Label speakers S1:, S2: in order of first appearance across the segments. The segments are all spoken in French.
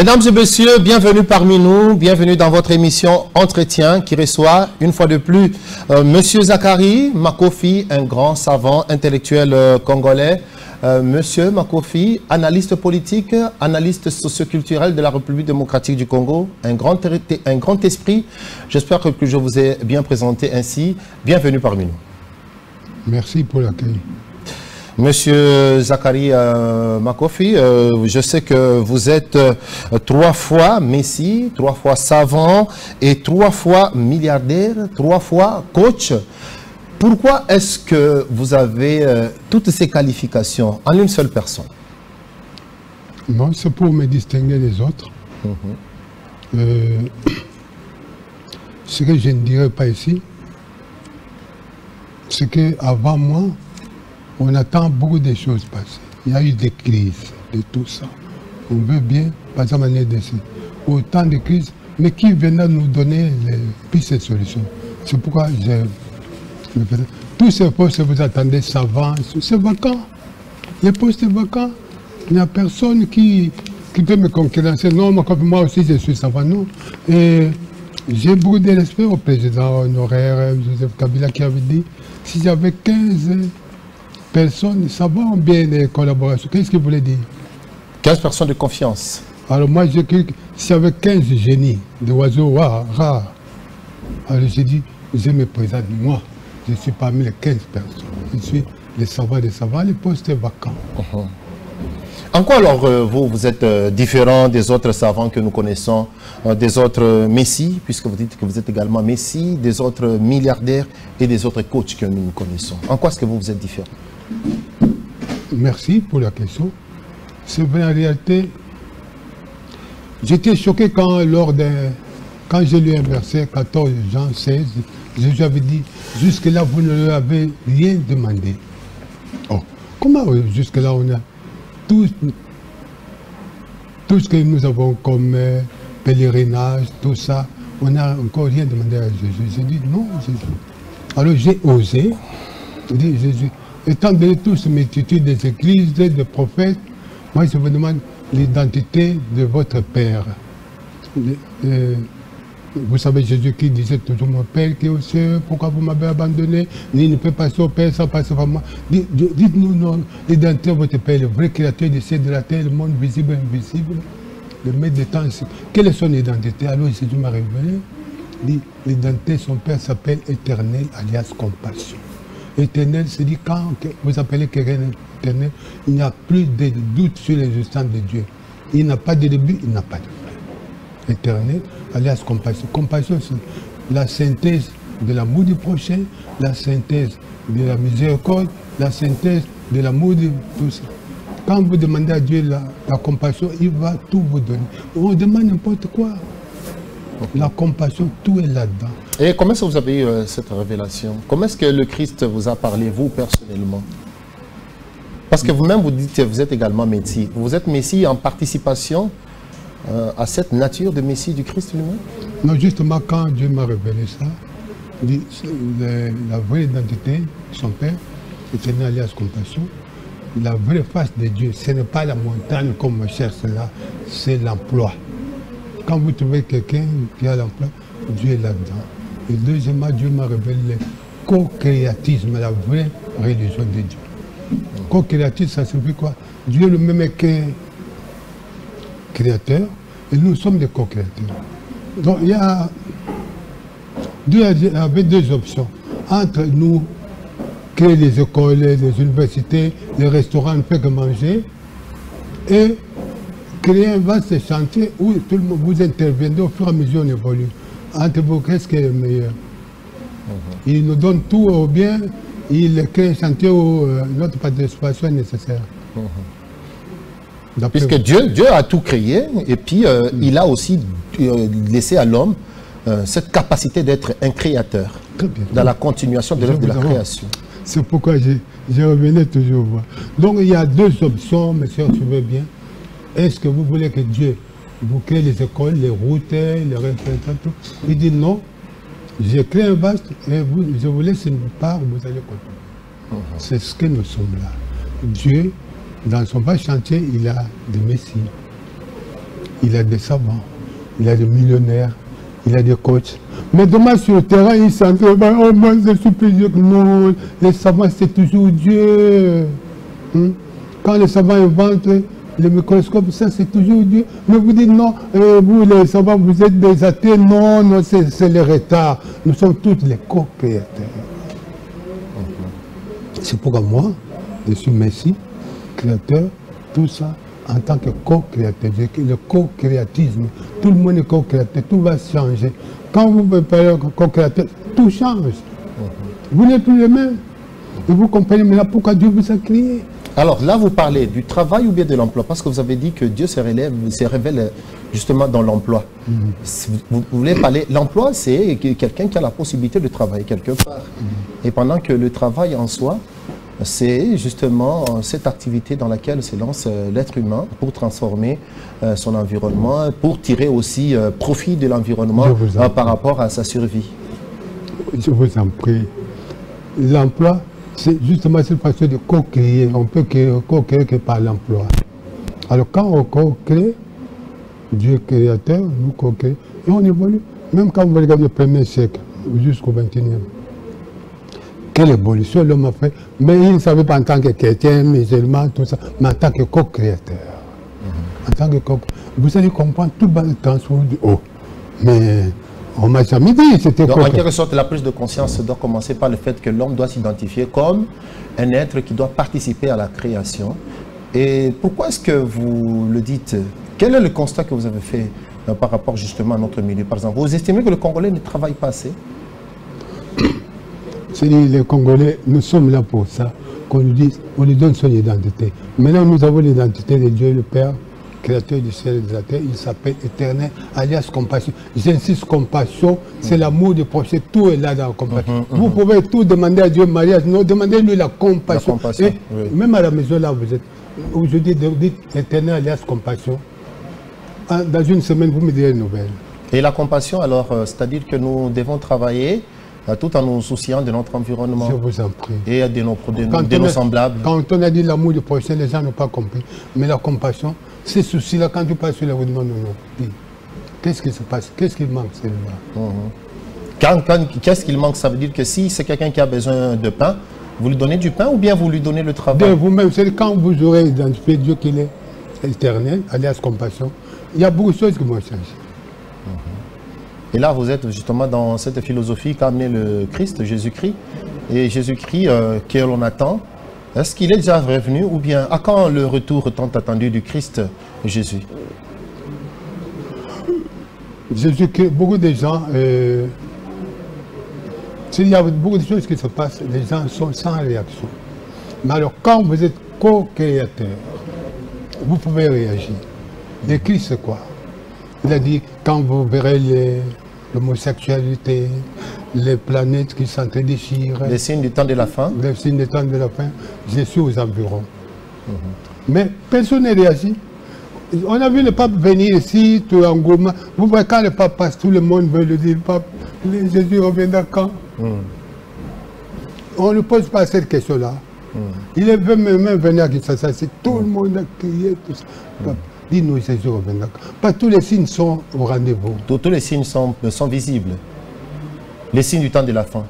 S1: Mesdames et messieurs, bienvenue parmi nous, bienvenue dans votre émission Entretien qui reçoit une fois de plus Monsieur Zakari Makofi, un grand savant intellectuel congolais. Monsieur Makofi, analyste politique, analyste socioculturel de la République démocratique du Congo, un grand esprit. J'espère que je vous ai bien présenté ainsi. Bienvenue parmi nous.
S2: Merci pour l'accueil.
S1: Monsieur Zakari Makofi, je sais que vous êtes 3 fois Messie, 3 fois savant et 3 fois milliardaire, 3 fois coach. Pourquoi est-ce que vous avez toutes ces qualifications en une seule personne?
S2: Non, c'est pour me distinguer des autres. Ce que je ne dirais pas ici, c'est qu'avant moi, on attend beaucoup de choses passer. Il y a eu des crises, de tout ça. On veut bien, par exemple, l'année d'essai. Autant de crises, mais qui viendra nous donner les pistes de solutions? C'est pourquoi tous ces postes que vous attendez savants, c'est vacant. Les postes sont vacants. Il n'y a personne qui peut me concurrencer. Non, moi aussi je suis savant. Non. Et j'ai beaucoup de respect au président honoraire, Joseph Kabila, qui avait dit si j'avais 15 personnes savantes bien des collaborations, qu'est-ce qu'il voulait dire?
S1: 15 personnes de confiance.
S2: Alors moi, j'ai cru que si j'avais 15 génies, des oiseaux rares, alors j'ai dit, je me présente, moi, je suis parmi les 15 personnes. Je suis les savants des savants, les postes vacants.
S1: En quoi alors vous êtes différent des autres savants que nous connaissons, des autres messies, puisque vous dites que vous êtes également messie, des autres milliardaires et des autres coachs que nous connaissons? En quoi est-ce que vous êtes différent?
S2: Merci pour la question. C'est vrai, en réalité, j'étais choqué quand j'ai lu un verset, 14 Jean 16, Jésus avait dit, jusque-là, vous ne leur avez rien demandé. Oh, comment jusque-là, on a tout ce que nous avons comme pèlerinage, tout ça, on n'a encore rien demandé à Jésus. J'ai dit, non, Jésus. Alors j'ai osé dire, Jésus, étant donné toute cette multitude des églises, des prophètes, moi je vous demande l'identité de votre Père. Vous savez, Jésus qui disait toujours, mon Père qui est aux cieux, pourquoi vous m'avez abandonné? Il ne peut passer au Père sans passer par moi. Dites-nous l'identité de votre Père, le vrai créateur du ciel, de la terre, le monde visible et invisible, le maître des temps. Quelle est son identité? Alors Jésus m'a révélé, dit, l'identité de son Père s'appelle Éternel, alias Compassion. Éternel, c'est dit quand vous appelez quelqu'un éternel, il n'y a plus de doute sur l'existence de Dieu. Il n'a pas de début, il n'a pas de fin. Éternel, alias compassion. Compassion, c'est la synthèse de l'amour du prochain, la synthèse de la miséricorde, la synthèse de l'amour de tout ça. Quand vous demandez à Dieu la compassion, il va tout vous donner. On demande n'importe quoi. La compassion, tout est là-dedans.
S1: Et comment est-ce que vous avez eu cette révélation? Comment est-ce que le Christ vous a parlé, vous, personnellement? Parce que vous-même, vous dites que vous êtes également Messie. Vous êtes Messie en participation à cette nature de Messie du Christ lui-même?
S2: Non, justement, quand Dieu m'a révélé ça, dit, la vraie identité de son Père, Éternel alias Compassion, la vraie face de Dieu, ce n'est pas la montagne comme on cherche là, c'est l'emploi. Quand vous trouvez quelqu'un qui a l'emploi, Dieu est là-dedans. Et deuxièmement, Dieu m'a révélé le co-créatisme, la vraie religion de Dieu. Co-créatisme, ça signifie quoi? Dieu lui-même est qu'un créateur et nous sommes des co-créateurs. Donc il y avait deux options. Entre nous, créer les écoles, les universités, les restaurants, ne fait que manger, et créer un vaste chantier où tout le monde vous intervenez au fur et à mesure on évolue. Entre vous, qu'est-ce qui est le meilleur? Il nous donne tout au bien, il crée un chantier où notre participation est nécessaire.
S1: Puisque Dieu a tout créé et puis il a aussi laissé à l'homme cette capacité d'être un créateur dans la continuation de l'œuvre de la création.
S2: C'est pourquoi je revenais toujours voir. Donc il y a deux options, mes soeurs, suivez bien. Est-ce que vous voulez que Dieu vous crée les écoles, les routes, les représentants, tout? Il dit non, j'ai créé un vaste et je vous laisse une part, vous allez continuer. C'est ce que nous sommes là. Dieu, dans son vaste chantier, il a des messies. il a des savants, il a des millionnaires, il a des coachs. Mais demain sur le terrain, il s'entraîne, oh moi je suis plus Dieu. Non, les savants c'est toujours Dieu. Quand les savants inventent le microscope, ça c'est toujours Dieu. Mais vous dites non, vous les savants, vous êtes des athées. Non, non, c'est le retard. Nous sommes tous les co-créateurs. C'est pourquoi moi, je suis Messie, créateur, tout ça, en tant que co-créateur. Le co-créatisme, tout le monde est co-créateur, tout va changer. Quand vous parlez co-créateur, tout change. Vous n'êtes plus les mêmes. Et vous comprenez maintenant pourquoi Dieu vous a créé.
S1: Alors là, vous parlez du travail ou bien de l'emploi? Parce que vous avez dit que Dieu se révèle justement dans l'emploi. Vous voulez parler, l'emploi, c'est quelqu'un qui a la possibilité de travailler quelque part. Et pendant que le travail en soi, c'est justement cette activité dans laquelle se lance l'être humain pour transformer son environnement, pour tirer aussi profit de l'environnement par rapport à sa survie.
S2: Je vous en prie. L'emploi, c'est justement cette façon de co-créer. On peut co-créer que par l'emploi. Alors quand on co-crée, Dieu créateur, nous co-créons, et on évolue. Même quand vous regardez le premier siècle jusqu'au 21e, quelle évolution l'homme a fait. Mais il ne savait pas en tant que chrétien, musulman, tout ça, mais en tant que co-créateur. En tant que vous allez comprendre tout le transformer du haut. Mais on m'a jamais dit c'était quoi.
S1: En quelque sorte, la prise de conscience doit commencer par le fait que l'homme doit s'identifier comme un être qui doit participer à la création. Et pourquoi est-ce que vous le dites? Quel est le constat que vous avez fait par rapport justement à notre milieu? Par exemple, vous estimez que le Congolais ne travaille pas assez?
S2: C'est-à-dire les Congolais, nous sommes là pour ça, qu'on nous dise, on lui donne son identité. Maintenant, nous avons l'identité de Dieu le Père, créateur du ciel et de la terre. Il s'appelle Éternel, alias compassion. J'insiste, compassion, c'est l'amour du prochain. Tout est là dans la compassion. Vous pouvez tout demander à Dieu, mariage, non, demandez-lui la compassion. Et oui. Même à la maison, là, vous êtes, aujourd'hui, dites Éternel, alias compassion. Dans une semaine, vous me direz une nouvelle.
S1: Et la compassion, alors, c'est-à-dire que nous devons travailler tout en nous souciant de notre environnement.
S2: Je vous en prie.
S1: Et de nos semblables. Quand
S2: on a dit l'amour du prochain, les gens n'ont pas compris. Mais la compassion, ces soucis-là, quand tu passes sur la route, non. Qu'est-ce qui se passe? Qu'est-ce qui manque, celui-là?
S1: Qu'est-ce qu'il manque? Ça veut dire que si c'est quelqu'un qui a besoin de pain, vous lui donnez du pain ou bien vous lui donnez le travail?
S2: De vous-même, c'est quand vous aurez identifié Dieu qu'il est éternel, alias compassion, il y a beaucoup de choses qui vont changer.
S1: Et là, vous êtes justement dans cette philosophie qu'a amené le Christ, Jésus-Christ. Et Jésus-Christ, que l'on attend, est-ce qu'il est déjà revenu ou bien à quand le retour tant attendu du Christ Jésus?
S2: Jésus-Christ, beaucoup de gens, il y a beaucoup de choses qui se passent, les gens sont sans réaction. Mais alors, quand vous êtes co-créateur, vous pouvez réagir. Le Christ, c'est quoi? Il a dit, quand vous verrez l'homosexualité, les planètes qui s'entre-déchirent.
S1: Les signes du temps de la fin.
S2: Les signes du temps de la fin, je suis aux environs. Mais personne n'a réagi. On a vu le pape venir ici, tout en gourmand. Vous voyez, quand le pape passe, tout le monde veut le dire, pape, Jésus reviendra quand? On ne pose pas cette question-là. Il est même venir à Kinshasa, tout le monde a crié, tout ça. Dis-nous, Jésus reviendra. Pas tous les signes sont au rendez-vous.
S1: Tous les signes sont visibles. Les signes du temps de la fin.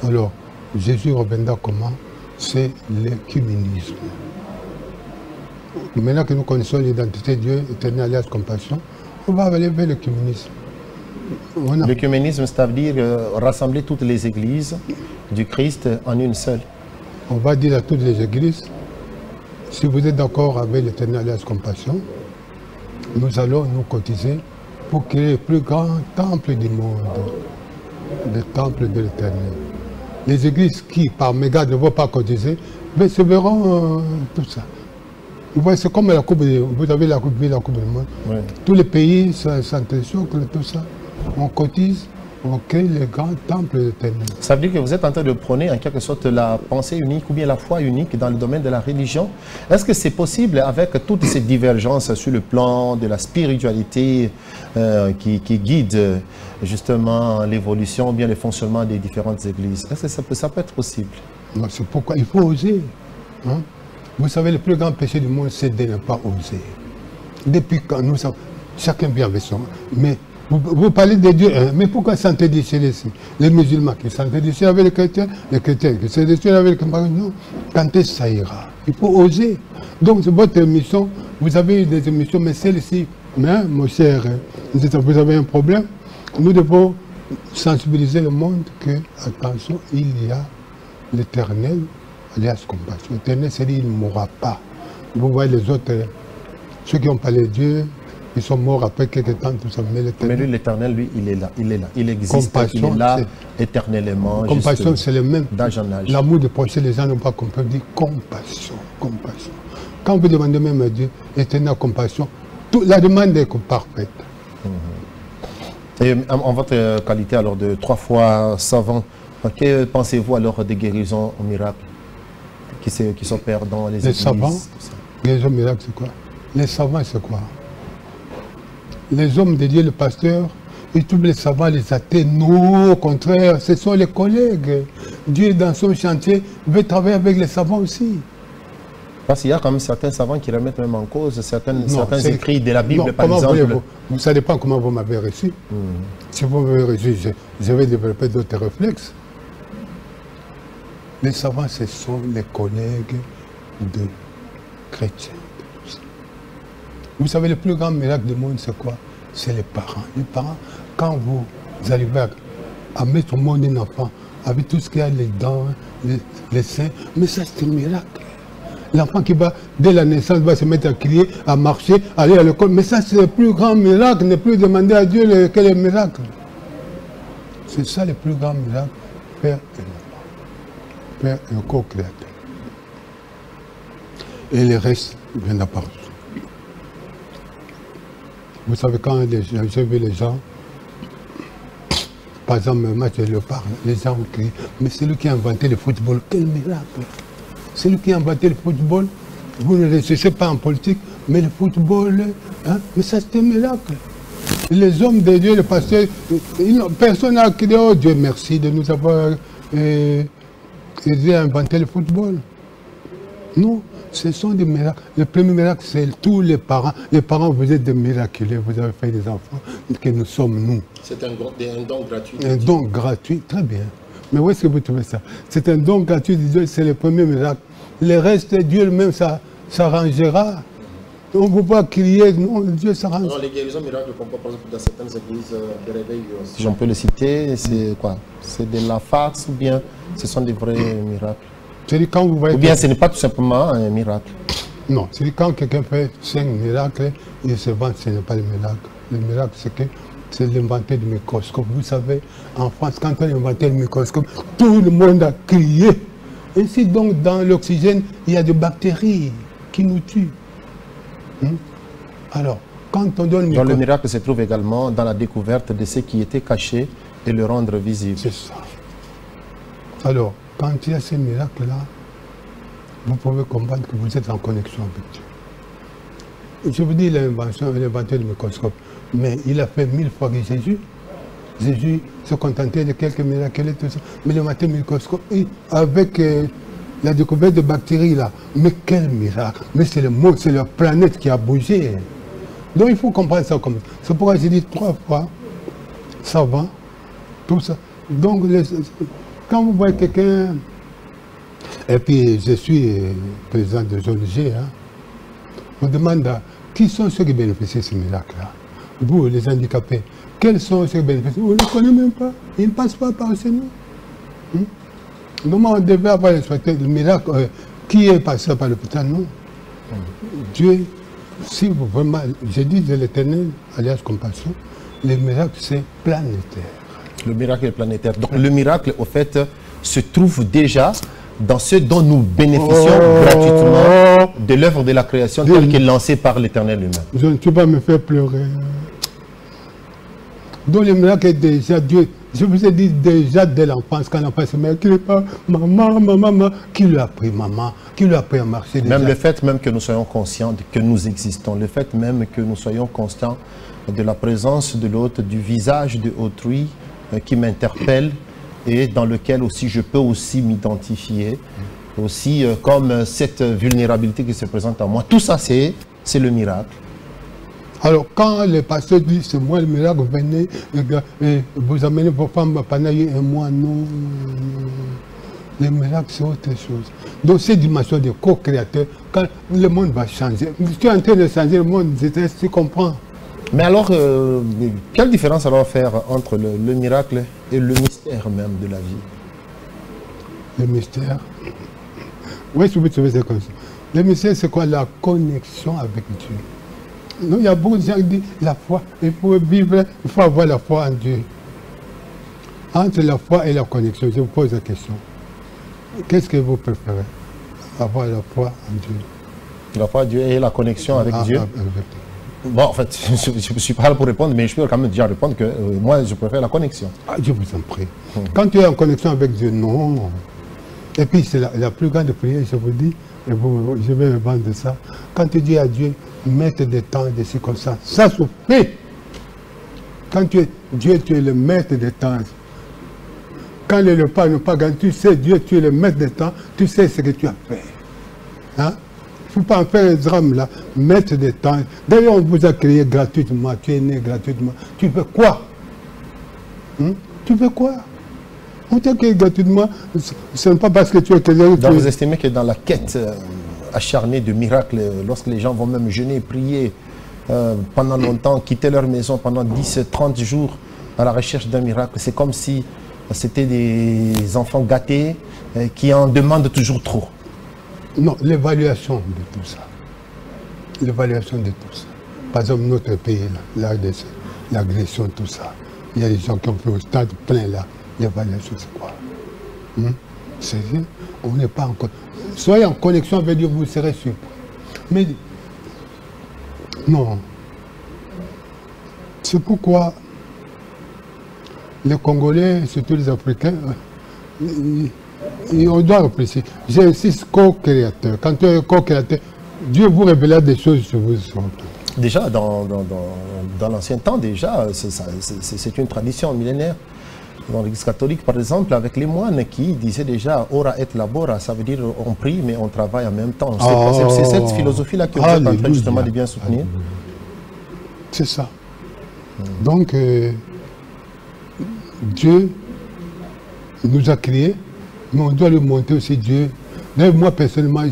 S2: Alors, Jésus reviendra comment? C'est l'écuménisme. Maintenant que nous connaissons l'identité de Dieu, éternel, alias compassion, on va aller vers l'écuménisme.
S1: L'écuménisme, c'est-à-dire rassembler toutes les églises du Christ en une seule.
S2: On va dire à toutes les églises, si vous êtes d'accord avec l'éternel, alias compassion, nous allons nous cotiser pour créer le plus grand temple du monde, le temple de l'éternel. Les églises qui, par mégarde, ne vont pas cotiser, mais se verront tout ça. Vous voyez, c'est comme la coupe, vous avez la coupe du monde. Oui. Tous les pays s'entrechoquent, tout ça. On cotise, on crée le grand temple de l'éternel.
S1: Ça veut dire que vous êtes en train de prôner en quelque sorte la pensée unique ou bien la foi unique dans le domaine de la religion. Est-ce que c'est possible avec toutes ces divergences sur le plan de la spiritualité qui guide justement l'évolution ou bien le fonctionnement des différentes églises? Est-ce que ça peut être possible?
S2: C'est pourquoi il faut oser. Vous savez, le plus grand péché du monde, c'est de ne pas oser. Depuis quand nous sommes... chacun vient avec son. Mais vous parlez de Dieu, mais pourquoi s'interdire ici? Les musulmans qui s'interdisent avec les chrétiens qui s'interdisent avec les chrétiens, non. Quand est-ce que ça ira? Il faut oser. Donc, c'est votre émission, vous avez eu des émissions, mais celle-ci, hein, mon cher, vous avez un problème, nous devons sensibiliser le monde que, attention, il y a l'Éternel, alias compassion. L'Éternel, c'est-à-dire qu'il ne mourra pas. Vous voyez les autres, ceux qui ont parlé de Dieu, ils sont morts après quelques temps, tout ça. Mais
S1: lui, l'Éternel, lui, il est là. Il est là. Il existe. Il est là éternellement.
S2: Compassion, c'est le même.
S1: D'âge en âge.
S2: L'amour de prochain, les gens n'ont pas compris. On dit compassion, compassion. Quand vous demandez même à Dieu, éternelle compassion, la demande est parfaite.
S1: Et en votre qualité alors de 3 fois savant, que pensez-vous alors des guérisons miracles qui s'opèrent dans les églises?
S2: Les savants, guérisons miracles, c'est quoi? Les savants, c'est quoi? Les hommes de Dieu, le pasteur, ils trouvent les savants, les athées. Non, au contraire, ce sont les collègues. Dieu, dans son chantier, veut travailler avec les savants aussi.
S1: Parce qu'il y a quand même certains savants qui remettent même en cause certains écrits de la Bible, par exemple.
S2: Ça dépend comment vous m'avez reçu. Si vous m'avez reçu, je vais développer d'autres réflexes. Les savants, ce sont les collègues de chrétiens. Vous savez, le plus grand miracle du monde, c'est quoi? C'est les parents. Les parents, quand vous arrivez à mettre au monde un enfant, avec tout ce qu'il y a, les dents, les seins, mais ça, c'est un miracle. L'enfant qui va, dès la naissance, va se mettre à crier, à marcher, aller à l'école. Mais ça, c'est le plus grand miracle. Ne plus demander à Dieu quel est le miracle. C'est ça le plus grand miracle. Père et enfant. Père et co-créateur. Et le reste vient d'appartenir. Vous savez, quand j'ai vu les gens, par exemple, moi je le parle, les gens ont crié, mais c'est lui qui a inventé le football, quel miracle! C'est lui qui a inventé le football. Vous ne réfléchissez pas en politique, mais le football, hein, mais ça c'est un miracle. Les hommes de Dieu, les pasteurs, personne n'a crié, oh Dieu merci de nous avoir aidé à inventer le football. Non, ce sont des miracles. Le premier miracle, c'est tous les parents. Les parents, vous êtes des miraculés, vous avez fait des enfants, que nous sommes nous.
S1: C'est un don gratuit.
S2: Un don gratuit, très bien. Mais où est-ce que vous trouvez ça? C'est un don gratuit de Dieu, c'est le premier miracle. Le reste, Dieu lui-même s'arrangera. On ne peut pas crier, non, Dieu s'arrange.
S1: Non, les guérisons miracles qu'on peut par exemple dans certaines églises de réveil. Si j'en peux le citer, c'est quoi? C'est de la farce ou bien ce sont des vrais miracles?
S2: Quand vous voyez
S1: ou bien ce n'est pas tout simplement un miracle?
S2: Non, c'est quand quelqu'un fait 5 miracles, il se vante, ce n'est pas le miracle. Le miracle, c'est que c'est l'inventeur du microscope. Vous savez, en France, quand on a inventé le microscope, tout le monde a crié. Ainsi donc, dans l'oxygène, il y a des bactéries qui nous tuent. Alors, quand on donne
S1: donc le miracle se trouve également dans la découverte de ce qui était caché et le rendre visible.
S2: C'est ça. Alors, quand il y a ces miracles-là, vous pouvez comprendre que vous êtes en connexion avec Dieu. Je vous dis l'inventeur du microscope, mais il a fait 1000 fois que Jésus. Jésus se contentait de quelques miracles et tout ça. Mais le matin, microscope, avec la découverte de bactéries là, mais quel miracle! Mais c'est le monde, c'est la planète qui a bougé. Donc il faut comprendre ça comme ça. C'est pourquoi j'ai dit 3 fois, savant, tout ça. Donc quand vous voyez quelqu'un, et puis je suis président de ZONG, hein, on demande qui sont ceux qui bénéficient de ce miracle-là. Vous, les handicapés, quels sont ceux qui bénéficient? On ne les connaît même pas. Ils ne passent pas par chez nous. Normalement, on devait avoir le miracle. Qui est passé par l'hôpital? Non. Dieu, si vous vraiment, je dis de l'Éternel, alias compassion, le miracle, c'est planétaire. Le miracle est planétaire.
S1: Donc le miracle, au fait, se trouve déjà dans ce dont nous bénéficions gratuitement de l'œuvre de la création telle qu'elle est lancée par l'Éternel lui-même.
S2: Tu vas me faire pleurer. Donc le miracle est déjà Dieu. Je vous ai dit déjà dès l'enfance, quand l'enfant se met, qui n'est pas maman, maman, qui lui a appris maman, qui lui a appris à marcher déjà.
S1: Même le fait même que nous soyons conscients que nous existons, le fait même que nous soyons conscients de la présence de l'autre, du visage de autrui qui m'interpelle et dans lequel aussi je peux aussi m'identifier, aussi comme cette vulnérabilité qui se présente à moi. Tout ça, c'est le miracle.
S2: Alors, quand les pasteurs disent c'est moi le miracle, venez et vous amenez vos femmes pendant un mois, non. Les miracles, c'est autre chose. Donc, cette dimension de co-créateur, quand le monde va changer, tu es en train de changer le monde, tu comprends.
S1: Mais alors, quelle différence alors faire entre le miracle et le mystère même de la vie?
S2: Le mystère. Oui, je peux trouver ça comme ça. Le mystère, c'est quoi? La connexion avec Dieu. Donc, il y a beaucoup de gens qui disent la foi. Il faut vivre, il faut avoir la foi en Dieu. Entre la foi et la connexion, je vous pose la question. Qu'est-ce que vous préférez? Avoir la foi en Dieu.
S1: La foi en Dieu et la connexion avec Dieu. Bon, en fait, je ne suis pas là pour répondre, mais je peux quand même déjà répondre que moi, je préfère la connexion.
S2: Ah, je vous en prie. Quand tu es en connexion avec Dieu, non. Et puis, c'est la plus grande prière, je vous dis, et je vais me vendre de ça. Quand tu dis à Dieu, maître des temps et des circonstances, ça se fait. Quand tu es Dieu, tu es le maître des temps. Quand le repas n'est pas gagné, tu sais, Dieu, tu es le maître des temps, tu sais ce que tu as fait. Hein? Il ne faut pas en faire un drame là, maître des temps. D'ailleurs, on vous a créé gratuitement, tu es né gratuitement. Tu fais quoi? Tu fais quoi? On t'a créé gratuitement, ce n'est pas parce que tu es créé.
S1: Donc vous estimez que dans la quête acharnée de miracles, lorsque les gens vont même jeûner, prier pendant longtemps, quitter leur maison pendant 10, 30 jours à la recherche d'un miracle, c'est comme si c'était des enfants gâtés qui en demandent toujours trop.
S2: Non, l'évaluation de tout ça. L'évaluation de tout ça. Par exemple, notre pays, l'agression, tout ça. Il y a des gens qui ont fait au stade plein là. L'évaluation, c'est quoi? Sérieux? On n'est pas encore. Soyez en connexion avec Dieu, vous serez surpris. Mais non. C'est pourquoi les Congolais, surtout les Africains, on doit réfléchir. J'insiste, co-créateur. Quand tu es co-créateur, Dieu vous révélera des choses sur vous.
S1: Déjà, dans l'ancien temps, déjà, c'est une tradition millénaire. Dans l'Église catholique, par exemple, avec les moines qui disaient déjà « ora et labora », ça veut dire on prie mais on travaille en même temps. C'est cette philosophie-là que vous êtes en train justement de bien soutenir.
S2: C'est ça. Donc, Dieu nous a créés, mais on doit lui montrer aussi Dieu. Même moi, personnellement,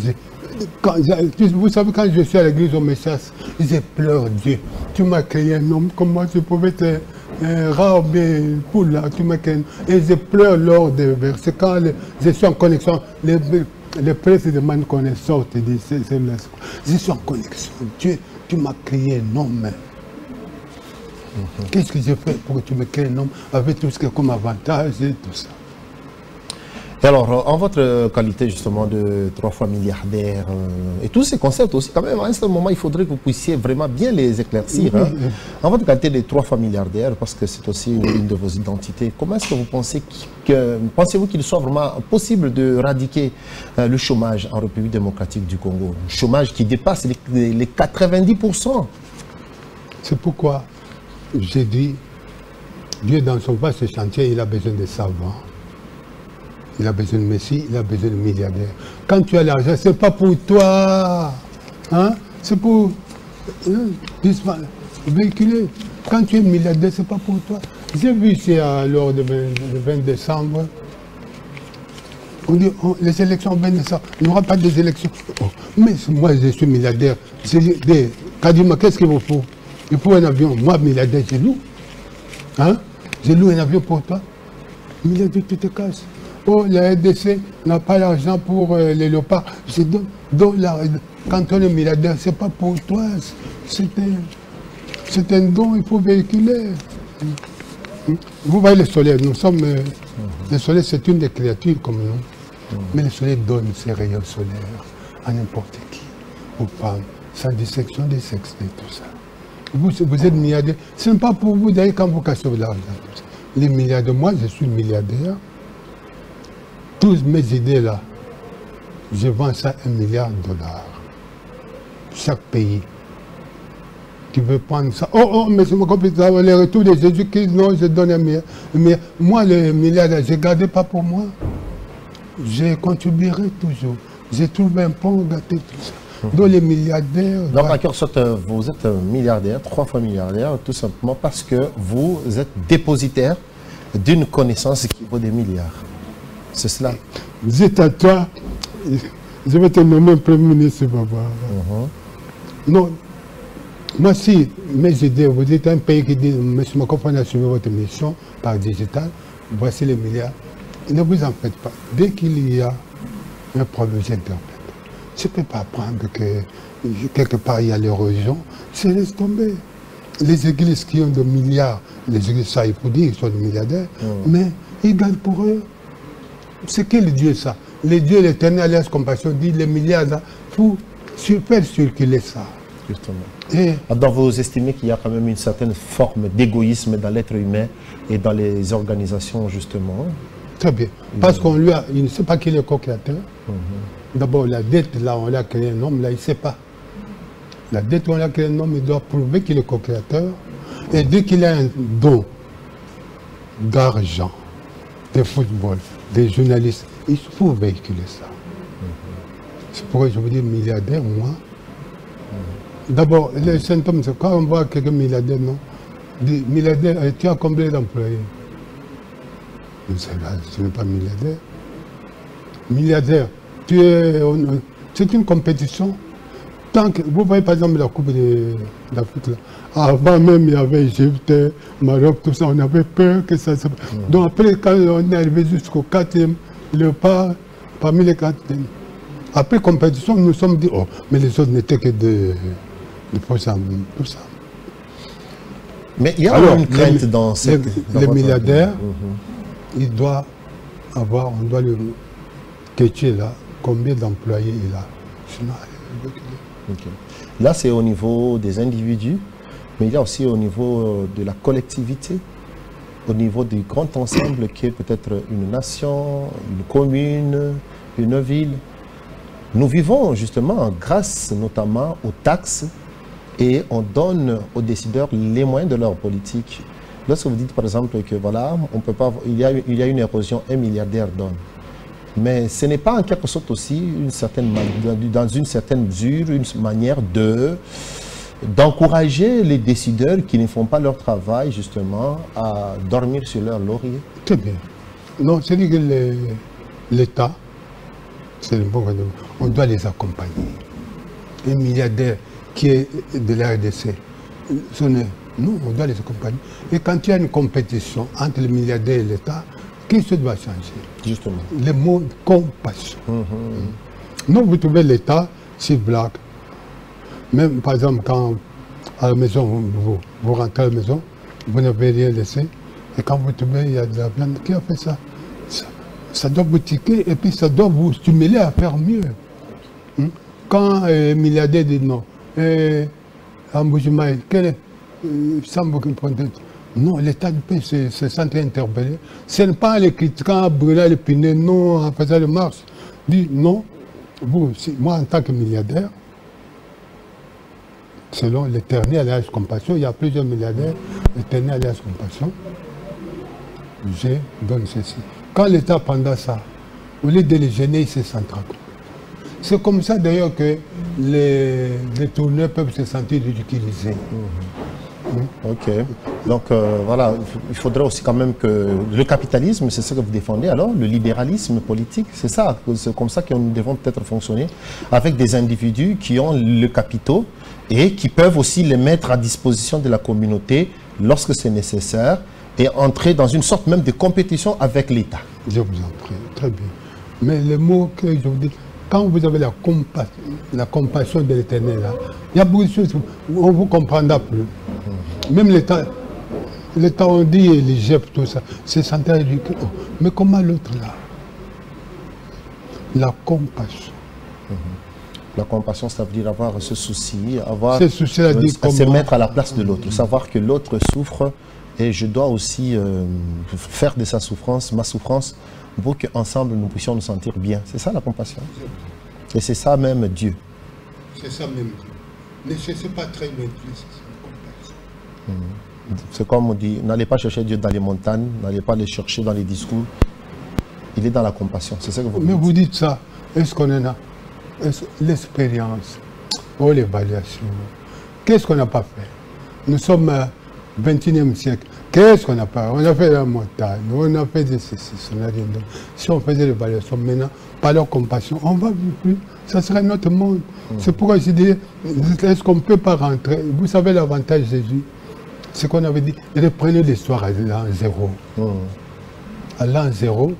S2: vous savez, quand je suis à l'église au Messias, je pleure Dieu. Tu m'as créé un homme, comment je pouvais être un rat, mais pour là, tu m'as créé. Et je pleure lors des versets. Quand je suis en connexion, les prêtres demandent qu'on sorte. Je suis en connexion. Dieu, tu m'as créé un homme. Qu'est-ce que j'ai fait pour que tu me crées un homme avec tout ce qui est comme avantage et tout ça?
S1: Et alors, en votre qualité justement de 3 fois milliardaire, et tous ces concepts aussi, quand même, à un certain moment, il faudrait que vous puissiez vraiment bien les éclaircir. Hein. En votre qualité de 3 fois milliardaire, parce que c'est aussi une de vos identités, comment est-ce que vous pensez pensez-vous qu'il soit vraiment possible de éradiquer le chômage en République démocratique du Congo? Un chômage qui dépasse les 90%.
S2: C'est pourquoi j'ai dit, Dieu dans son vaste chantier, il a besoin de savants. Il a besoin de Messie, il a besoin de milliardaires. Quand tu as l'argent, ce n'est pas pour toi. Hein? C'est pour véhiculer. Quand tu es milliardaire, ce n'est pas pour toi. J'ai vu ici lors du 20 décembre, on dit les élections 20 décembre, il n'y aura pas des élections. Oh, mais moi, je suis milliardaire. Kadima, qu'est-ce qu'il vous faut? Il faut un avion. Moi, milliardaire, je loue. Hein? Je loue un avion pour toi. Milliardaire, tu te casses. Oh, la RDC n'a pas l'argent pour les léopards. Donc, quand on est milliardaire, ce n'est pas pour toi. C'est un don, il faut véhiculer. Vous voyez le soleil, nous sommes... le soleil, c'est une des créatures comme nous. Mais le soleil donne ses rayons solaires à n'importe qui, aux femmes, sans distinction des sexes et tout ça. Vous êtes milliardaire. Ce n'est pas pour vous d'ailleurs quand vous cassez de l'argent. Les milliardaires, moi, je suis milliardaire. Toutes mes idées là, je vends ça $1 milliard. Chaque pays. Tu veux prendre ça? Oh, mais c'est mon compliqué. Le retour de Jésus-Christ, non, je donne $1 milliard. Mais moi, le milliard, je ne gardais pas pour moi. Je contribuerai toujours. J'ai trouvé un pont, gâté tout ça. Donc les milliardaires...
S1: Donc en quelque sorte, vous êtes milliardaire, 3 fois milliardaire, tout simplement parce que vous êtes dépositaire d'une connaissance qui vaut des milliards. C'est cela.
S2: Vous êtes à toi, je vais te nommer Premier ministre, papa. Non, moi si mes idées, vous êtes un pays qui dit, M. Makoff, on a suivi votre mission par digital, voici les milliards. Ne vous en faites pas. Dès qu'il y a un problème, j'interprète. Je ne peux pas prendre que quelque part il y a l'érosion, c'est laisse tomber. Les églises qui ont des milliards, les églises, ça il faut dire, ils sont des milliardaires, mais ils gagnent pour eux. C'est quel Dieu ça? Les dieux, l'éternel alliance compassion dit les milliards là, il faut faire circuler ça.
S1: Justement.
S2: Et
S1: donc vous estimez qu'il y a quand même une certaine forme d'égoïsme dans l'être humain et dans les organisations justement?
S2: Très bien. Parce qu'on lui a, il ne sait pas qui est le co-créateur. D'abord la dette, là on l'a créé un homme, là il ne sait pas. La dette, on l'a créé un homme, il doit prouver qu'il est co-créateur. Et dès qu'il a un don d'argent, de football, des journalistes, il faut véhiculer ça. C'est pourquoi je vous dis milliardaire, moi. D'abord, les symptômes, c'est quand on voit quelqu'un milliardaire, non? Dit, milliardaire, tu as combien d'employés? Ce n'est pas milliardaire. Milliardaire, c'est une compétition. Tant que, vous voyez par exemple la Coupe d'Afrique, avant même il y avait Égypte, Maroc, tout ça, on avait peur que ça se passe. Donc après, quand on est arrivé jusqu'au 4e, le pas parmi les 4e. Après compétition, nous nous sommes dit, oh, mais les autres n'étaient que de tout ça.
S1: Mais il y a une crainte dans cette...
S2: Les milliardaires, il doit avoir, on doit le quêter là, combien d'employés il a. Sinon,
S1: okay. Là, c'est au niveau des individus, mais il y a aussi au niveau de la collectivité, au niveau du grand ensemble qui est peut-être une nation, une commune, une ville. Nous vivons justement grâce notamment aux taxes et on donne aux décideurs les moyens de leur politique. Lorsque vous dites par exemple que voilà, on peut pas, il y a une érosion, un milliardaire donne. Mais ce n'est pas en quelque sorte aussi une certaine, dans une certaine mesure, une manière d'encourager les décideurs qui ne font pas leur travail justement à dormir sur leur laurier.
S2: Très bien. Non, c'est-à-dire que l'État, c'est le bon, on doit les accompagner. Un milliardaire qui est de la RDC, nous, on doit les accompagner. Et quand il y a une compétition entre le milliardaire et l'État, qu'est-ce qui doit changer? Justement. Le mot compassion. Non, vous trouvez l'État, c'est blague. Même par exemple, quand à la maison, vous rentrez à la maison, vous n'avez rien laissé, et quand vous trouvez, il y a de la viande, qui a fait ça? Ça doit vous tiquer et puis ça doit vous stimuler à faire mieux. Quand un milliardaire dit non, Amboujimaï, quel est non, l'État du pays se sent interpellé. Ce n'est pas les critiquants à brûler les pineux, non, en faisant le marche. Dit non, moi en tant que milliardaire, selon l'éternel alliance compassion, il y a plusieurs milliardaires, l'éternel alliance compassion, je donne ceci. Quand l'État pendant ça, au lieu de les gêner, il se sent tranquille. C'est comme ça d'ailleurs que les tourneurs peuvent se sentir ridiculisés.
S1: Ok. Donc voilà, il faudrait aussi quand même que le capitalisme, c'est ce que vous défendez alors, le libéralisme politique, c'est ça, c'est comme ça que nous devons peut-être fonctionner avec des individus qui ont le capitaux et qui peuvent aussi les mettre à disposition de la communauté lorsque c'est nécessaire et entrer dans une sorte même de compétition avec l'État.
S2: Je vous en prie, très bien. Mais le mot que je vous dis, quand vous avez la compassion de l'Éternel, il y a beaucoup de choses, on ne vous comprendra plus. Même l'État, on dit l'Égypte, tout ça, c'est santé ridicule. Mais comment l'autre là? La compassion.
S1: La compassion, ça veut dire avoir ce souci, avoir
S2: se
S1: mettre à la place de l'autre, savoir que l'autre souffre et je dois aussi faire de sa souffrance, ma souffrance, pour qu'ensemble nous puissions nous sentir bien. C'est ça la compassion. Et c'est ça même Dieu.
S2: C'est ça même Dieu. Ne cherchez pas très loin, c'est la compassion.
S1: C'est comme on dit, n'allez pas chercher Dieu dans les montagnes, n'allez pas le chercher dans les discours. Il est dans la compassion, c'est ça que vous dites.
S2: Mais vous dites ça, est-ce qu'on en a l'expérience? pour l'évaluation. Qu'est-ce qu'on n'a pas fait? Nous sommes au XXIe siècle. Qu'est-ce qu'on n'a pas fait? On a fait la montagne, on a fait des ceci, on a rien d'autre. Si on faisait l'évaluation maintenant, par leur compassion, on va vivre plus. Ça serait notre monde. C'est pourquoi je dis, est-ce qu'on ne peut pas rentrer? Vous savez l'avantage de Jésus, c'est qu'on avait dit, reprenez l'histoire à l'an 0. À l'an 0.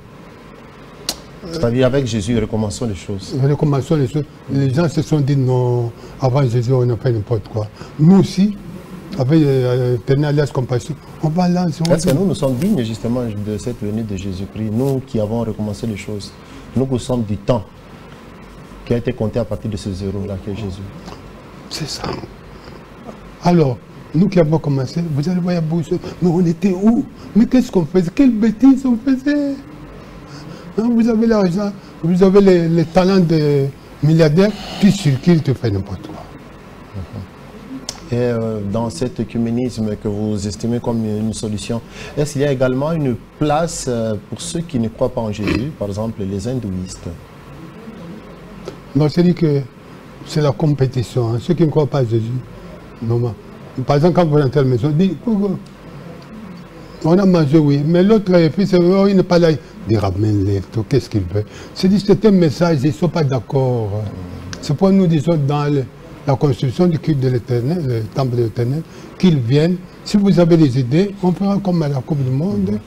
S1: C'est-à-dire avec Jésus, recommençons les choses.
S2: Recommençons les choses. Les gens se sont dit non, avant Jésus, on a fait n'importe quoi. Nous aussi, avec l'éternelle alliance compassion, on va là.
S1: Est-ce que nous sommes dignes justement de cette venue de Jésus-Christ, nous qui avons recommencé les choses, nous qui sommes du temps qui a été compté à partir de ce zéro-là qui est Jésus? C'est ça.
S2: Alors, nous qui avons commencé, vous allez voir, mais on était où? Mais qu'est-ce qu'on faisait? Quelle bêtise on faisait? Vous avez l'argent, vous avez les talents de milliardaires qui circulent, te fait n'importe quoi.
S1: Et dans cet œcuménisme que vous estimez comme une solution, est-ce qu'il y a également une place pour ceux qui ne croient pas en Jésus, par exemple les hindouistes?
S2: Non, c'est-à-dire que c'est la compétition. Hein. Ceux qui ne croient pas à Jésus, non. Par exemple, quand vous rentrez à la maison, dit, on a mangé, oui, mais l'autre fils, oh, il n'est pas là. Il ramène-les, qu'est-ce qu'il veut? C'est un message, ils ne sont pas d'accord. C'est pourquoi nous disons dans la construction du culte de l'Éternel, le temple de l'Éternel, qu'ils viennent. Si vous avez des idées, on fera comme à la Coupe du Monde.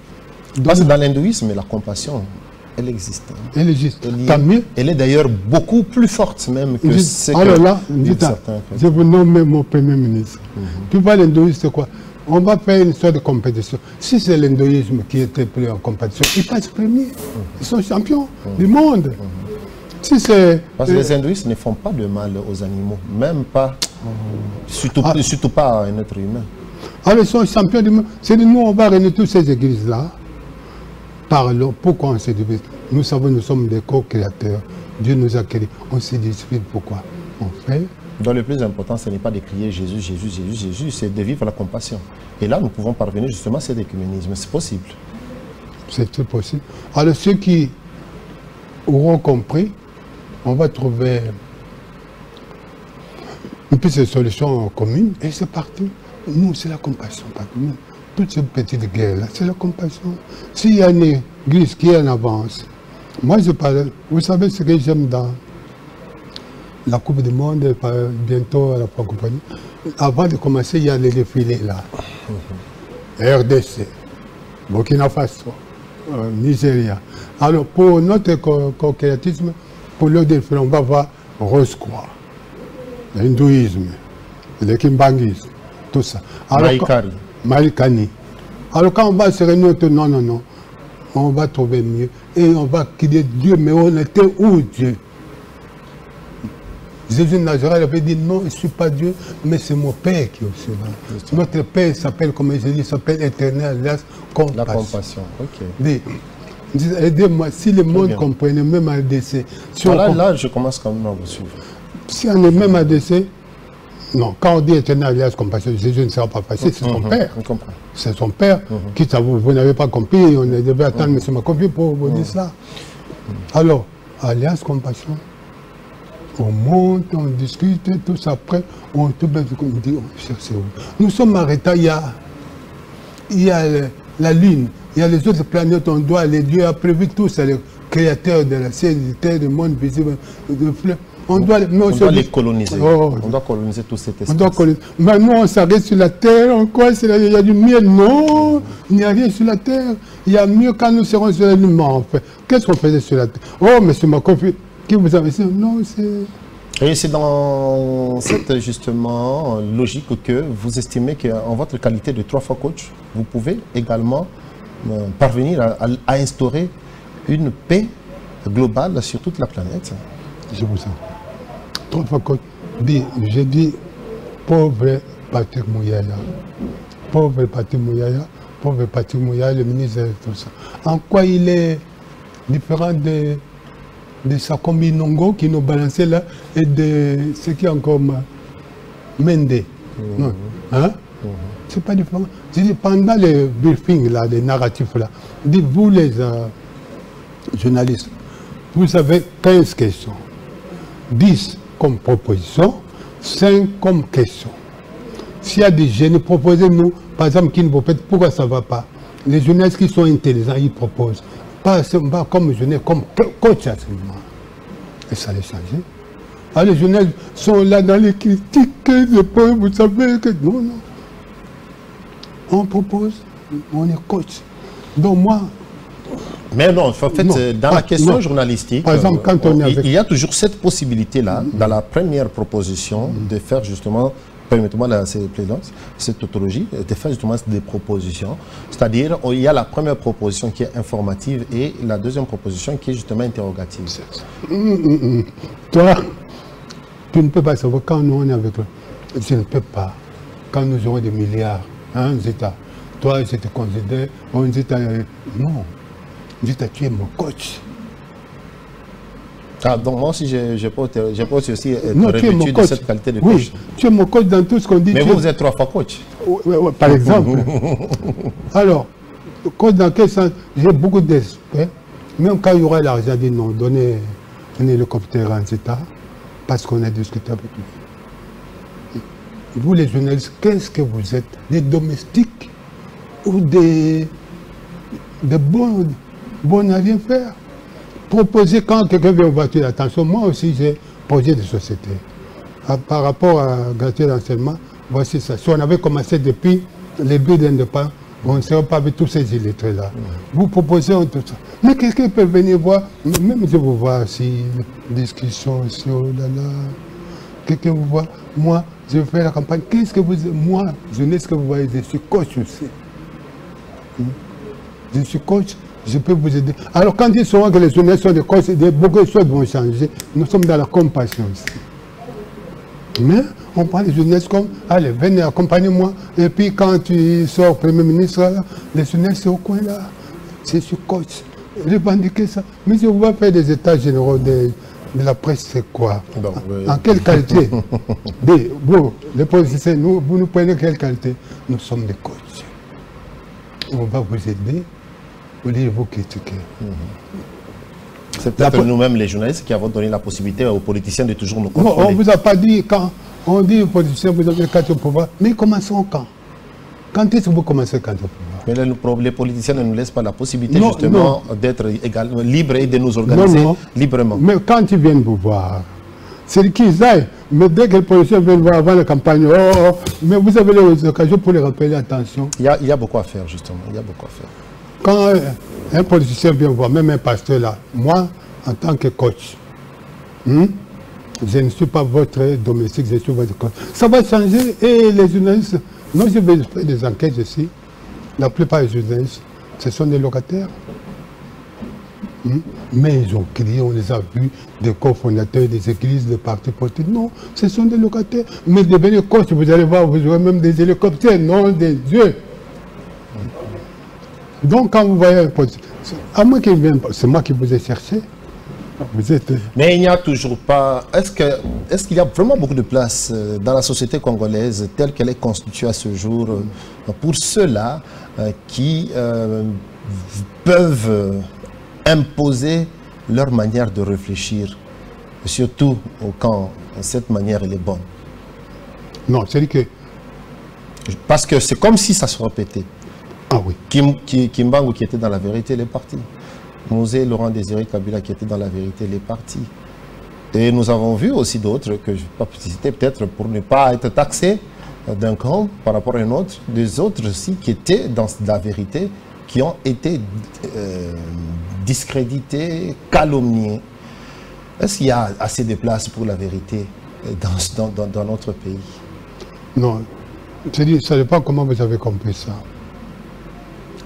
S1: Parce que dans l'hindouisme, la compassion, elle existe.
S2: Elle existe. Tant mieux.
S1: Elle est d'ailleurs beaucoup plus forte même que ce que
S2: alors là,
S1: certains.
S2: Je vous nomme mon Premier ministre. Tu vois, l'hindouisme, c'est quoi? On va faire une sorte de compétition. Si c'est l'hindouisme qui était pris en compétition, ils passent premiers. Ils sont champions du monde. Si
S1: parce que les hindouistes ne font pas de mal aux animaux, même pas, surtout pas à un être humain.
S2: Alors ils sont champions du monde. C'est nous, on va réunir toutes ces églises-là. Parlons, pourquoi on se divise? Nous savons, nous sommes des co-créateurs. Dieu nous a créés. On se divise, pourquoi? On fait.
S1: Donc le plus important, ce n'est pas de crier Jésus, Jésus, Jésus, Jésus, c'est de vivre la compassion. Et là, nous pouvons parvenir justement à cet écuménisme. C'est possible.
S2: C'est tout possible. Alors ceux qui auront compris, on va trouver une petite solution commune et c'est parti. Nous, c'est la compassion. Toutes ces petites guerres-là, c'est la compassion. S'il y a une église qui est en avance, moi je parle, vous savez ce que j'aime dans la Coupe du Monde, bientôt à la francophonie. Avant de commencer, il y a les défilés là. RDC, Burkina Faso, Nigeria. Alors pour notre co-créatisme, pour le défilé, on va voir Rose-Croix, l'hindouisme, le kimbangisme, tout ça. Maïkani. Alors quand on va se réunir, non, on va trouver mieux. Et on va crier Dieu, mais on était où Dieu? Jésus de Nazareth avait dit non, je ne suis pas Dieu, mais c'est mon Père qui est au ciel. Notre Père s'appelle, comme je dis, s'appelle Éternel, la compassion. Okay. Aidez-moi, si le monde comprenait, même à l'ADC. Si
S1: là, je commence quand même à vous suivre.
S2: Si on est même à l'ADC, non, quand on dit Éternel, alliance, compassion, Jésus ne sera pas facile, c'est son Père. C'est son Père. Quitte à vous n'avez pas compris, on devait attendre M. Makofi pour vous dire ça. Alors, alliance, compassion. On monte, on discute, tout ça. Après, on dit, on cherche où. Nous sommes arrêtés, il y a la Lune, il y a les autres planètes, on doit aller. Dieu a prévu tout ça, le créateur de la ciel, du terre, du monde visible, de fleurs. On doit les coloniser.
S1: On doit coloniser tout cet espace.
S2: Mais nous, on s'arrête sur la terre, on croit qu'il y a du miel. Non, il n'y a rien sur la terre. Il y a mieux quand nous serons sur la Lune. En fait, qu'est-ce qu'on faisait sur la terre? Oh, monsieur Makofi, qui vous avez dit? Non, c'est...
S1: Et c'est dans cette, justement, logique que vous estimez qu'en votre qualité de 3 fois coach, vous pouvez également parvenir à instaurer une paix globale sur toute la planète.
S2: Je vous sens. 3 fois coach. J'ai dit, pauvre Patrick Mouyaya, pauvre Patrick Mouyaya, pauvre Patrick Mouyaya, le ministre de tout ça. En quoi il est différent de Sakombi Nongo qui nous balançait là et de ce qui est encore Mende. Non. Hein? C'est pas différent. Je dis, pendant les briefings, là, les narratifs, là, vous les journalistes, vous avez 15 questions. 10 comme proposition, simple comme question. S'il y a des jeunes, proposez-nous, par exemple, qui ne vont pas, pourquoi ça ne va pas? Les jeunesses qui sont intelligents, ils proposent. Pas comme jeunesse, comme coach absolument. Et ça les change. Alors les jeunesses sont là dans les critiques, vous savez que... Non, non. On propose, on est coach. Donc moi...
S1: Mais non, en fait,
S2: non,
S1: dans la question journalistique,
S2: par exemple, quand on est avec...
S1: il y a toujours cette possibilité-là, dans la première proposition, de faire justement, permettez-moi cette tautologie, de faire justement des propositions. C'est-à-dire, il y a la première proposition qui est informative et la deuxième proposition qui est justement interrogative.
S2: Toi, tu ne peux pas savoir quand nous on est avec eux. Je ne peux pas. Quand nous aurons des milliards, hein, Zeta. Toi, je te considère, on dit, non. Zeta, tu es mon coach.
S1: Ah, donc moi aussi, je peux aussi être
S2: non,
S1: revêtu de cette qualité de coach.
S2: Oui, tu es mon coach dans tout ce qu'on dit.
S1: Mais vous êtes 3 fois coach.
S2: Ouais, par exemple. Alors, coach dans quel sens? J'ai beaucoup d'esprit. Même quand il y aura l'argent, dit non, donnez un hélicoptère en Zeta, parce qu'on a discuté avec lui. Vous les journalistes, qu'est-ce que vous êtes? Des domestiques ou des bons à rien faire? Proposer quand quelqu'un vient en voiture, attention, moi aussi j'ai projet de société. Par rapport à gratuit d'enseignement, voici ça. Si on avait commencé depuis les buts d'indépendance, on ne serait pas avec tous ces illettrés-là. Vous proposez tout ça. Mais quelqu'un peut venir voir, même je vous vois si, discussion, si, oh là là. Quelqu'un vous voit, moi, je fais la campagne. Qu'est-ce que vous... Moi, je n'ai ce que vous voyez, je suis coach aussi. Je suis coach, je peux vous aider. Alors quand ils sauront que les jeunesses sont des coachs, beaucoup de choses vont changer. Nous sommes dans la compassion aussi. Mais on prend les jeunesses comme, allez, venez, accompagnez-moi. Et puis quand tu sors Premier ministre, là, les jeunesses sont au coin là. Je suis coach. Revendiquez ça. Mais je vais faire des états généraux de la presse, c'est quoi? Bon, oui. En quelle qualité? Vous, les politiciens, vous nous prenez quelle qualité? Nous sommes des coachs. On va vous aider, au lieu de vous critiquer.
S1: C'est peut-être nous-mêmes, les journalistes, qui avons donné la possibilité aux politiciens de toujours nous contrôler.
S2: Non, on ne vous a pas dit quand. On dit aux politiciens, vous avez 4 au pouvoir. Mais commençons quand? Quand est-ce que vous commencez quand au pouvoir?
S1: Mais les politiciens ne nous laissent pas la possibilité justement d'être libres et de nous organiser librement. Mais
S2: quand ils viennent vous voir, c'est qu'ils aillent. Mais dès que les policiers viennent voir avant la campagne, mais vous avez les occasions pour les rappeler, attention.
S1: Il y a beaucoup à faire, justement. Il y a beaucoup à faire.
S2: Quand un politicien vient voir, même un pasteur là, moi, en tant que coach, je ne suis pas votre domestique, je suis votre coach. Ça va changer et les journalistes, moi je vais faire des enquêtes ici. La plupart des journalistes, ce sont des locataires. Mais ils ont crié, on les a vus, des cofondateurs des églises, des partis politiques. Non, ce sont des locataires. Mais devenir coach, vous allez voir, vous aurez même des hélicoptères, non des dieux. Donc quand vous voyez un politicien, à moins qu'il vienne, c'est moi qui vous ai cherché. Vous êtes...
S1: Mais il n'y a toujours pas... Est-ce qu'il y a vraiment beaucoup de place dans la société congolaise telle qu'elle est constituée à ce jour pour ceux-là qui peuvent imposer leur manière de réfléchir, surtout quand cette manière elle est bonne?
S2: Non, c'est que...
S1: Parce que c'est comme si ça se répétait.
S2: Ah oui.
S1: Kimbangu qui était dans la vérité, il est parti. Mosé Laurent Désiré Kabila qui était dans la vérité, il est parti. Et nous avons vu aussi d'autres que je ne vais pas citer, peut-être pour ne pas être taxé d'un camp par rapport à un autre, des autres aussi qui étaient dans la vérité, qui ont été discrédités, calomniés. Est-ce qu'il y a assez de place pour la vérité dans notre pays?
S2: Non, ça dépend comment vous avez compris ça.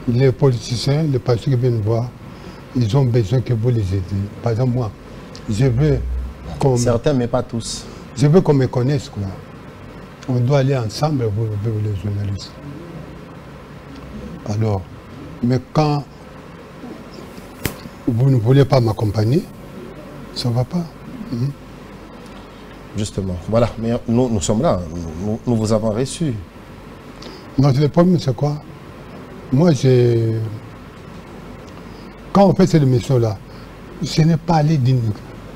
S2: Les politiciens, les pasteurs qui viennent voir, ils ont besoin que vous les aidiez. Par exemple, moi, je veux qu'on...
S1: Certains, mais pas tous.
S2: Je veux qu'on me connaisse, quoi. On doit aller ensemble, vous les journalistes. Alors, mais quand vous ne voulez pas m'accompagner, ça ne va pas.
S1: Justement, voilà. Mais nous sommes là. Nous vous avons reçus.
S2: Non, le problème, c'est quoi? Moi, quand on fait cette émission-là, je n'ai pas allé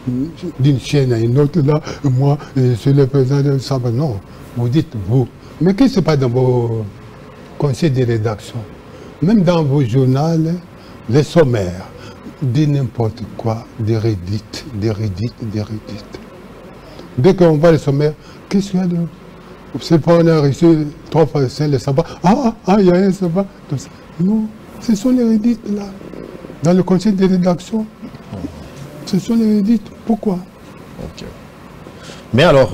S2: d'une chaîne à une autre, là, moi, je suis le président de Samba. Non, vous dites vous. Mais qu'est-ce qui se passe dans vos conseils de rédaction? Même dans vos journaux, les sommaires, dit n'importe quoi, des redites. Dès qu'on voit les sommaires, qu'est-ce qu'il y a de... C'est pas on a reçu 3 fois le sabbat. Il y a un sabbat. Non, ce sont les redites là. Dans le conseil de rédaction, ce sont les redites. Pourquoi?
S1: Okay. Mais alors,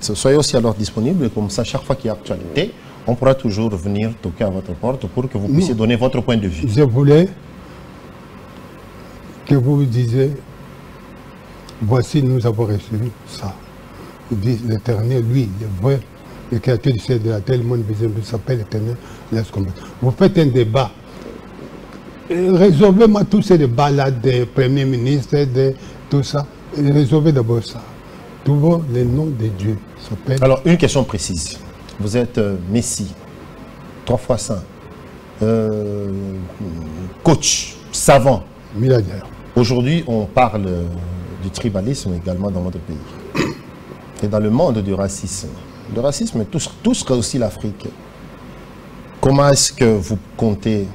S1: soyez aussi alors disponible, comme ça, chaque fois qu'il y a actualité, on pourra toujours venir toquer à votre porte pour que vous puissiez donner votre point de vue.
S2: Je voulais que vous disiez, voici, nous avons reçu ça. Il dit l'Éternel, lui, le vrai, le créateur du ciel de la terre, le monde visible, s'appelle l'Éternel, laisse combattre. Vous faites un débat. Résolvez-moi tous ces débats-là des premiers ministres, de tout ça. Résolvez d'abord ça. Trouvons les noms de Dieu.
S1: Alors, une question précise. Vous êtes Messie, 3 fois saint, coach, savant.
S2: Milliardaire.
S1: Aujourd'hui, on parle du tribalisme également dans votre pays. Et dans le monde du racisme. Le racisme touche aussi l'Afrique. Comment est-ce que vous comptez,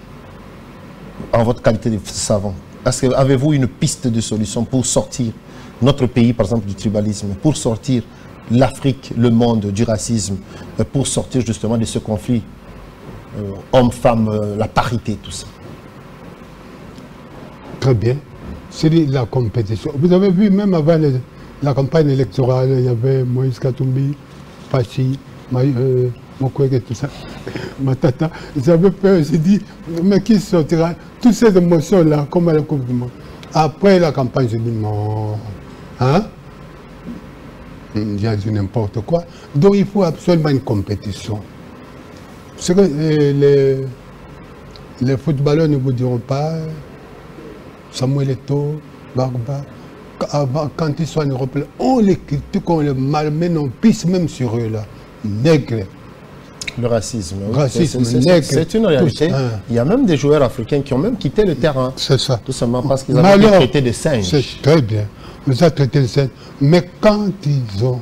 S1: en votre qualité de savant, avez-vous une piste de solution pour sortir notre pays, par exemple, du tribalisme, pour sortir l'Afrique, le monde du racisme, pour sortir justement de ce conflit homme-femme, la parité, tout ça?
S2: Très bien. C'est la compétition. Vous avez vu, même avant la campagne électorale, il y avait Moïse Katumbi, Fachi, Mokwege, tout ça, Matata. J'avais peur, j'ai dit, mais qui sortira? Toutes ces émotions-là, comme à la Coupe du Monde. Après la campagne, j'ai dit, non. Hein? J'ai dit n'importe quoi. Donc il faut absolument une compétition. Ce que les footballeurs ne vous diront pas, Samuel Eto'o, Barba, quand ils sont en Europe, on les critique, on les malmène, on pisse même sur eux là. Nègres.
S1: Le racisme.
S2: C'est
S1: une réalité. Il y a même des joueurs africains qui ont même quitté le terrain.
S2: C'est ça.
S1: Tout simplement parce qu'ils avaient été traités de singes.
S2: C'est très bien. Vous avez traité de singes. Mais quand ils ont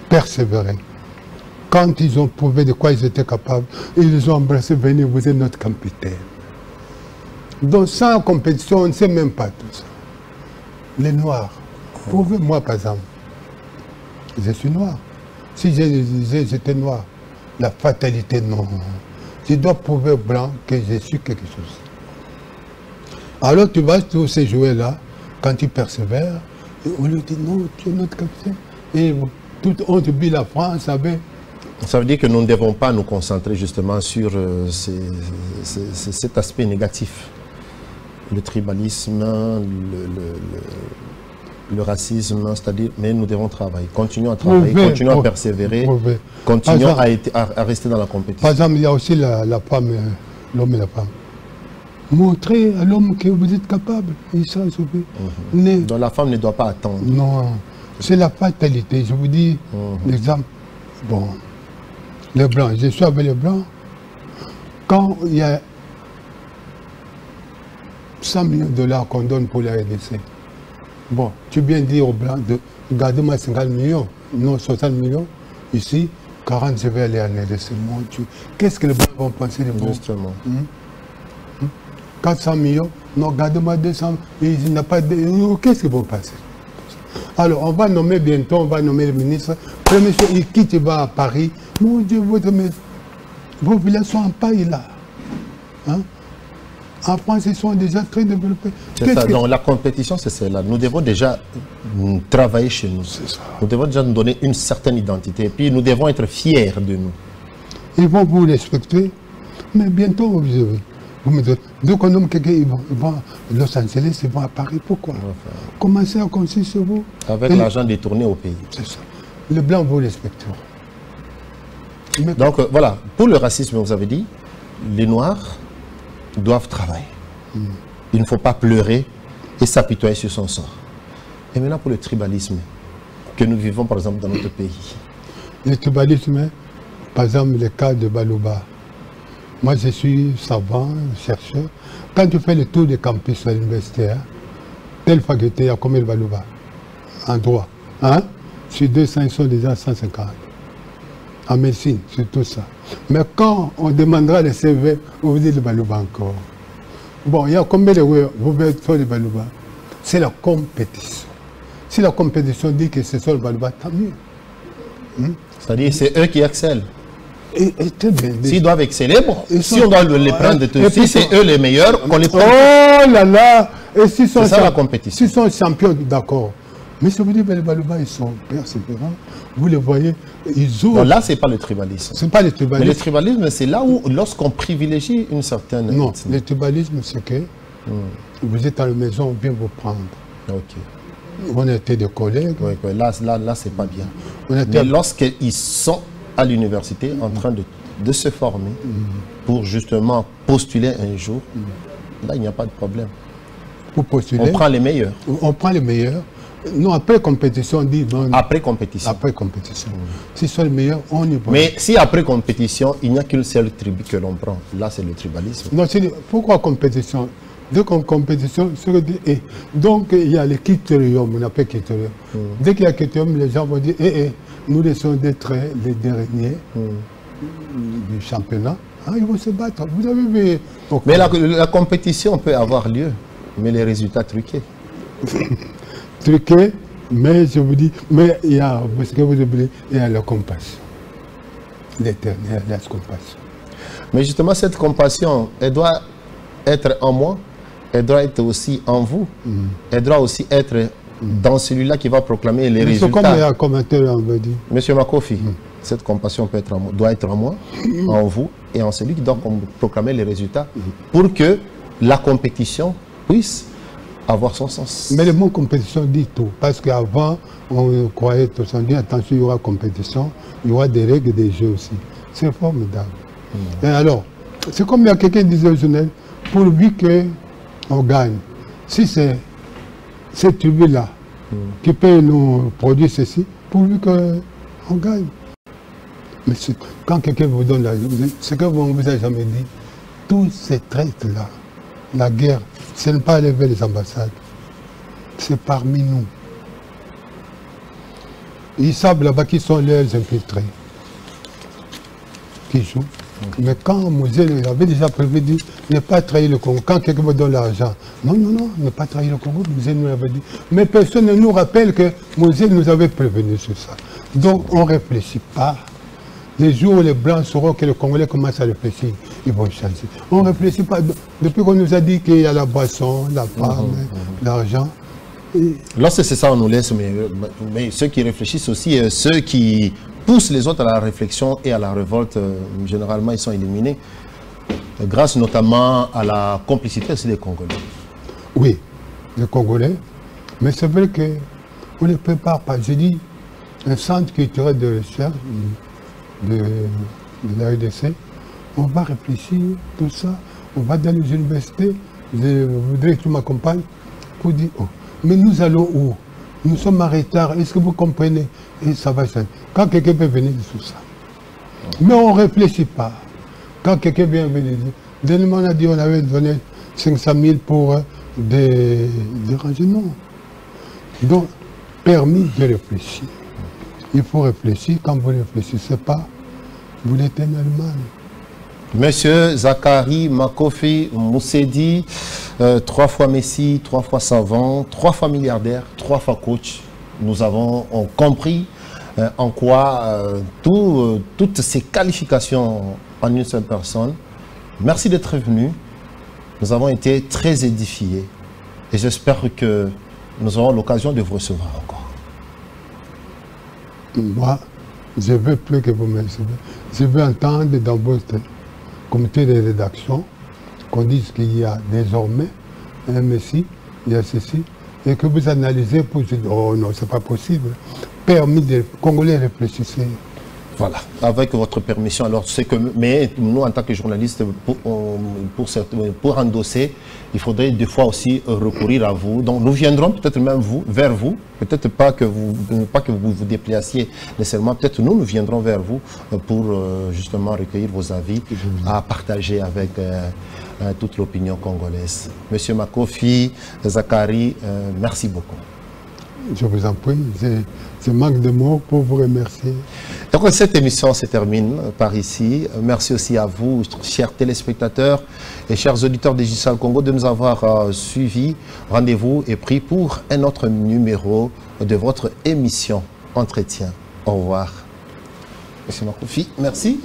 S2: persévéré, quand ils ont prouvé de quoi ils étaient capables, ils ont embrassé, venez, vous êtes notre capitaine. Donc sans compétition, on ne sait même pas tout ça. Les Noirs, prouvez-moi par exemple, je suis noir. Si j'étais noir, la fatalité, non. Je dois prouver aux Blancs que je suis quelque chose. Alors tu vas tous ces joueurs-là, quand tu persévères, on lui dit non, tu es notre capitaine. Et tout, on te dit la France avait...
S1: Ça veut dire que nous ne devons pas nous concentrer justement sur cet aspect négatif. Le tribalisme, le racisme, c'est-à-dire, mais nous devons travailler. Continuons à travailler, continuons à persévérer, continuons à rester dans la compétition.
S2: Par exemple, il y a aussi la femme, l'homme et la femme. Montrez à l'homme que vous êtes capable, il sera sauvé.
S1: Donc la femme ne doit pas attendre.
S2: Non, c'est la fatalité. Je vous dis l'exemple. Bon, les Blancs, je suis avec les Blancs. Quand il y a 100 millions de dollars qu'on donne pour la RDC, bon, tu viens dire aux Blancs de garder moi 50 millions, non 60 millions, ici, 40, je vais aller à la RDC. Mon Dieu, qu'est-ce que les Blancs vont penser de moi?
S1: Justement.
S2: 400 millions, non, gardez-moi 200, il n'a pas de... Qu'est-ce qu'ils vont passer? Alors, on va nommer bientôt, on va nommer le ministre. Premier chose, il quitte, il va à Paris. Mon Dieu, vos villages sont en paille là. Hein? En France, ils sont déjà très développés.
S1: C'est ça, donc la compétition, c'est celle-là. Nous devons déjà travailler chez nous. Nous devons déjà nous donner une certaine identité. Et puis, nous devons être fiers de nous.
S2: Ils vont vous respecter, mais bientôt, vous verrez. Donc, on nomme quelqu'un, ils vont à Los Angeles, ils vont à Paris. Pourquoi? Commencez à construire sur vous.
S1: Avec l'argent détourné au pays.
S2: C'est ça. Les Blancs vous respecteront.
S1: Donc, voilà. Pour le racisme, vous avez dit, les Noirs doivent travailler. Il ne faut pas pleurer et s'apitoyer sur son sort. Et maintenant, pour le tribalisme que nous vivons, par exemple, dans notre pays.
S2: Le tribalisme, par exemple, le cas de Balouba. Moi, je suis savant, chercheur. Quand tu fais le tour des campus à l'université, telle faculté, il y a combien de Balouba en droit, hein? Sur 200, ils sont déjà 150. En médecine, c'est tout ça. Mais quand on demandera les CV, vous dites le Balouba encore. Bon, il y a combien de vous faites le Balouba? C'est la compétition. Si la compétition dit que c'est ça le Balouba, tant mieux.
S1: C'est-à-dire c'est eux qui excellent. S'ils doivent exceller, bon, si on doit les prendre, si c'est eux les meilleurs, qu'on les prend.
S2: Oh là là! Et s'ils sont,
S1: ça, la compétition.
S2: S'ils sont champions, d'accord. Mais si vous dites que les Balouba, ils sont persévérants, vous les voyez, ils ouvrent.
S1: Non, là, ce n'est pas le tribalisme.
S2: C'est pas le tribalisme.
S1: Mais le tribalisme, c'est là où, lorsqu'on privilégie une certaine.
S2: Non, le tribalisme, c'est que vous êtes à la maison, on vient vous prendre.
S1: Ok.
S2: On était des collègues.
S1: Oui, oui, là c'est pas bien. Mais lorsqu'ils sont à l'université en train de se former pour justement postuler un jour, là, il n'y a pas de problème.
S2: Pour postuler,
S1: on prend les meilleurs.
S2: On prend les meilleurs. Non, après compétition, on dit... Non,
S1: après compétition.
S2: Après compétition. S'ils sont les meilleurs, on y va.
S1: Mais si après compétition, il n'y a qu'une seule tribu que l'on prend, là, c'est le tribalisme.
S2: Non, pourquoi compétition? Dès qu'on compétition, donc il y a les critériums, on appelle critérium. Dès qu'il y a critérium, les gens vont dire, nous laissons d'être les derniers du championnat. Ah, ils vont se battre. Vous avez vu.
S1: Mais la compétition peut avoir lieu, mais les résultats truqués.
S2: Truqués, mais je vous dis, mais il y a, parce que vous oubliez, il y a la compassion. L'éternel, la compassion.
S1: Mais justement, cette compassion, elle doit être en moi. Elle doit être aussi en vous. Elle doit aussi être dans celui-là qui va proclamer les résultats.
S2: C'est comme il y a un commentaire, on veut dire.
S1: Monsieur Makofi, cette compassion doit être en moi, en vous et en celui qui doit proclamer les résultats pour que la compétition puisse avoir son sens.
S2: Mais le mot compétition dit tout. Parce qu'avant, on croyait tout ça. On dit attention, il y aura compétition, il y aura des règles, des jeux aussi. C'est formidable. Et alors, c'est comme il y a quelqu'un qui disait au journal, pourvu que on gagne. Si c'est cette tribu-là qui peut nous produire ceci, pourvu qu'on gagne. Mais quand quelqu'un vous donne la... Ce que vous ne vous avez jamais dit, tous ces traites-là, la guerre, ce n'est pas aller vers les ambassades. C'est parmi nous. Ils savent là-bas qui sont leurs infiltrés, qui jouent. Mais quand Moselle avait déjà prévu de ne pas trahir le Congo, quand quelqu'un me donne l'argent, non, ne pas trahir le Congo, Moselle nous avait dit. Mais personne ne nous rappelle que Moselle nous avait prévenu sur ça. Donc on ne réfléchit pas. Les jours où les Blancs sauront que les Congolais commencent à réfléchir, ils vont changer. On ne réfléchit pas. Depuis qu'on nous a dit qu'il y a la boisson, la femme, l'argent.
S1: Lorsque c'est ça, on nous laisse, mais ceux qui réfléchissent aussi, ceux qui poussent les autres à la réflexion et à la révolte, généralement, ils sont éliminés, grâce notamment à la complicité aussi des Congolais.
S2: Oui, les Congolais, mais c'est vrai qu'on ne les prépare pas. Je dis, un centre culturel de recherche de la RDC, on va réfléchir, tout ça, on va dans les universités, je voudrais que tu m'accompagnes pour dire, oh, mais nous allons où? Nous sommes en retard, est-ce que vous comprenez? Et ça va changer. Quand quelqu'un peut venir sur ça. Mais on ne réfléchit pas. Quand quelqu'un vient venir, dernièrement on a dit on avait donné 500 000 pour des rangements. Donc, permis de réfléchir. Il faut réfléchir. Quand vous ne réfléchissez pas, vous l'êtes énormément.
S1: Monsieur Zakari Makofi Moussedi, 3 fois Messi, 3 fois savant, 3 fois milliardaire, 3 fois coach. Nous avons compris en quoi toutes ces qualifications en une seule personne. Merci d'être venu. Nous avons été très édifiés et j'espère que nous aurons l'occasion de vous recevoir encore.
S2: Moi, je veux plus que vous me recevez. Je veux entendre dans votre comité de rédaction qu'on dise qu'il y a désormais un Messi, il y a ceci, et que vous analysez pour dire oh non, c'est pas possible. Permis des Congolais réfléchissez.
S1: Voilà, avec votre permission, alors c'est que, mais nous en tant que journalistes, pour endosser, il faudrait des fois aussi recourir à vous. Donc nous viendrons peut-être même vers vous, peut-être pas que vous vous déplaciez nécessairement, peut-être nous viendrons vers vous pour justement recueillir vos avis, à partager avec toute l'opinion congolaise. Monsieur Makofi, Zakari, merci beaucoup.
S2: Je vous en prie, je manque de mots pour vous remercier.
S1: Donc cette émission se termine par ici. Merci aussi à vous, chers téléspectateurs et chers auditeurs de Digital Congo, de nous avoir suivis. Rendez-vous est pris pour un autre numéro de votre émission Entretien. Au revoir. Monsieur Makofi, merci.